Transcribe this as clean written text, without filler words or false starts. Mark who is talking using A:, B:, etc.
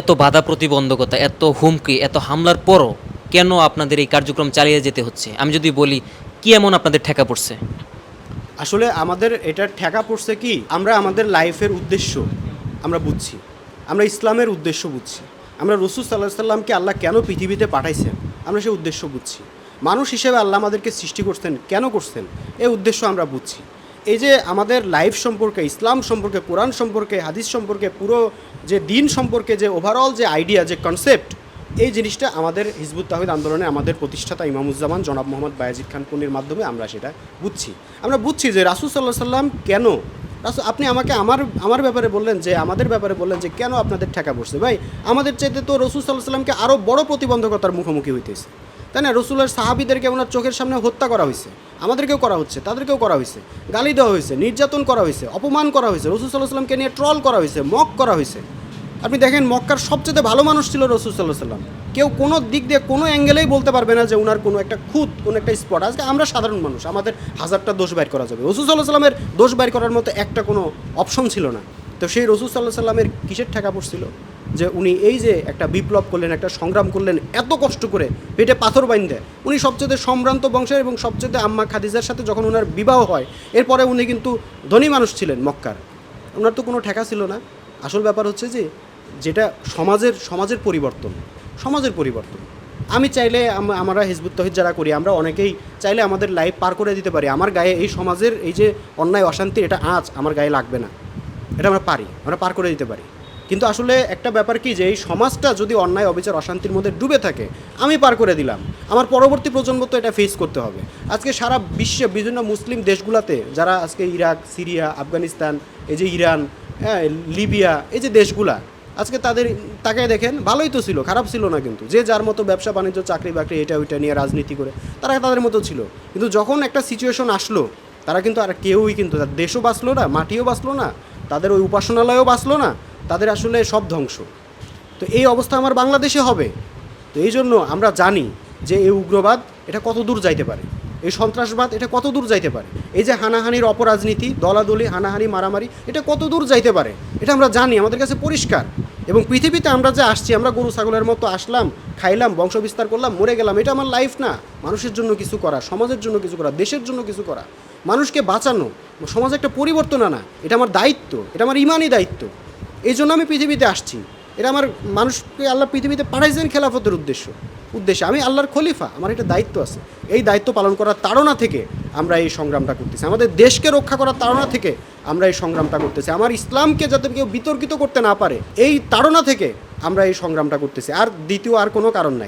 A: এত বাধা প্রতিবন্ধকতা, এত হুমকি, এত হামলার পরও কেন আপনাদের এই কার্যক্রম চালিয়ে যেতে হচ্ছে? আমি যদি বলি, কি এমন আপনাদের ঠেকা পড়ছে?
B: আসলে আমাদের এটা ঠেকা পড়ছে কি, আমরা আমাদের লাইফের উদ্দেশ্য আমরা বুঝছি, আমরা ইসলামের উদ্দেশ্য বুঝছি, আমরা রসুল সাল্লাহ সাল্লামকে আল্লাহ কেন পৃথিবীতে পাঠাইছেন আমরা সেই উদ্দেশ্য বুঝছি। মানুষ হিসেবে আল্লাহ আমাদেরকে সৃষ্টি করছেন কেন করছেন, এই উদ্দেশ্য আমরা বুঝছি। এই যে আমাদের লাইফ সম্পর্কে, ইসলাম সম্পর্কে, কোরআন সম্পর্কে, হাদিস সম্পর্কে, পুরো যে দিন সম্পর্কে যে ওভারঅল যে আইডিয়া, যে কনসেপ্ট, এই জিনিসটা আমাদের হিজবুত তাওহীদ আন্দোলনে আমাদের প্রতিষ্ঠাতা ইমামুজ্জামান জনাব মোহাম্মদ বায়েজিদ খান পন্নীর মাধ্যমে আমরা সেটা বুঝছি। আমরা বুঝছি যে রাসূল সাল্লাল্লাহু আলাইহি সাল্লাম কেন, আপনি আমাকে আমার ব্যাপারে বললেন, যে আমাদের ব্যাপারে বললেন যে কেন আপনাদের ঠেকা পড়ছে। ভাই, আমাদের চাইতে তো রাসূল সাল্লাল্লাহু আলাইহি সাল্লামকে আরও বড় প্রতিবন্ধকতার মুখোমুখি হইতেছে, তাই না? রসুলের সাহাবীদেরকে ওনার চোখের সামনে হত্যা করা হয়েছে, আমাদেরকেও করা হচ্ছে, তাদেরকেও করা হয়েছে, গালি দেওয়া হয়েছে, নির্যাতন করা হয়েছে, অপমান করা হয়েছে, রসুল সাল্লাল্লাহু আলাইহি সাল্লামকে নিয়ে ট্রল করা হয়েছে, মক করা হয়েছে। আপনি দেখেন, মক্কার সবচেয়ে ভালো মানুষ ছিল রসুল সাল্লাল্লাহু আলাইহি সাল্লাম। কেউ কোনো দিক দিয়ে কোনো অ্যাঙ্গেলেই বলতে পারবে না যে ওনার কোনো একটা খুঁত, কোনো একটা স্পট। আজকে আমরা সাধারণ মানুষ, আমাদের হাজারটা দোষ বাইর করা যাবে, রসুল সাল্লাল্লাহু আলাইহি সাল্লামের দোষ বাইর করার মতো একটা কোনো অপশন ছিল না। তো সেই রসুল সাল্লাল্লাহু আলাইহি সাল্লামের কিসের ঠেকা পড়ছিল যে উনি এই যে একটা বিপ্লব করলেন, একটা সংগ্রাম করলেন এত কষ্ট করে, পেটে পাথর বাইন্ধে। উনি সবচেয়ে সম্ভ্রান্ত বংশের এবং সবচেয়ে আম্মা খাদিজার সাথে যখন ওনার বিবাহ হয়, এরপরে উনি কিন্তু ধনী মানুষ ছিলেন মক্কার, ওনার তো কোনো ঠেকা ছিল না। আসল ব্যাপার হচ্ছে যে যেটা সমাজের পরিবর্তন, সমাজের পরিবর্তন। আমি চাইলে আমরা হিজবুত তাওহীদ যারা করি, আমরা অনেকেই চাইলে আমাদের লাইফ পার করে দিতে পারি। আমার গায়ে এই সমাজের এই যে অন্যায় অশান্তি, এটা আঁচ আমার গায়ে লাগবে না, এটা আমরা পারি, আমরা পার করে দিতে পারি। কিন্তু আসলে একটা ব্যাপার কি, যে এই সমাজটা যদি অন্যায় অবিচার অশান্তির মধ্যে ডুবে থাকে, আমি পার করে দিলাম, আমার পরবর্তী প্রজন্ম তো এটা ফেস করতে হবে। আজকে সারা বিশ্বে বিভিন্ন মুসলিম দেশগুলোতে যারা আজকে ইরাক, সিরিয়া, আফগানিস্তান, এই যে ইরান, হ্যাঁ, লিবিয়া, এই যে দেশগুলা, আজকে তাকে দেখেন, ভালোই তো ছিল, খারাপ ছিল না, কিন্তু যে যার মতো ব্যবসা বাণিজ্য, চাকরি বাকরি, এটা ওইটা নিয়ে রাজনীতি করে তারা তাদের মতো ছিল। কিন্তু যখন একটা সিচুয়েশন আসলো, তারা কিন্তু আর কেউই কিন্তু, তার দেশও বাঁচলো না, মাটিও বাঁচলো না, তাদের ওই উপাসনালয়ও বাঁচলো না, তাদের আসলে সব ধ্বংস। তো এই অবস্থা আমার বাংলাদেশে হবে। তো এই জন্য আমরা জানি যে এই উগ্রবাদ এটা কত দূর যাইতে পারে, এই সন্ত্রাসবাদ এটা কত দূর যাইতে পারে, এই যে হানাহানির অপরাজনীতি, দলাদলি, হানাহানি, মারামারি, এটা কত দূর যাইতে পারে, এটা আমরা জানি, আমাদের কাছে পরিষ্কার। এবং পৃথিবীতে আমরা যে আসছি, আমরা গরু ছাগলের মতো আসলাম, খাইলাম, বংশ বিস্তার করলাম, মরে গেলাম, এটা আমার লাইফ না। মানুষের জন্য কিছু করা, সমাজের জন্য কিছু করা, দেশের জন্য কিছু করা, মানুষকে বাঁচানো, সমাজে একটা পরিবর্তন আনা, এটা আমার দায়িত্ব, এটা আমার ইমানি দায়িত্ব। এই জন্য আমি পৃথিবীতে আসছি। এটা আমার, মানুষকে আল্লাহ পৃথিবীতে পাঠাইছেন খেলাফতের উদ্দেশ্যে। আমি আল্লাহর খলিফা, আমার একটা দায়িত্ব আছে। এই দায়িত্ব পালন করার তাড়না থেকে আমরা এই সংগ্রামটা করতেছি, আমাদের দেশকে রক্ষা করার তাড়না থেকে আমরা এই সংগ্রামটা করতেছি, আমার ইসলামকে যাতে কেউ বিতর্কিত করতে না পারে এই তাড়না থেকে আমরা এই সংগ্রামটা করতেছি। আর দ্বিতীয় আর কোনো কারণ নাই।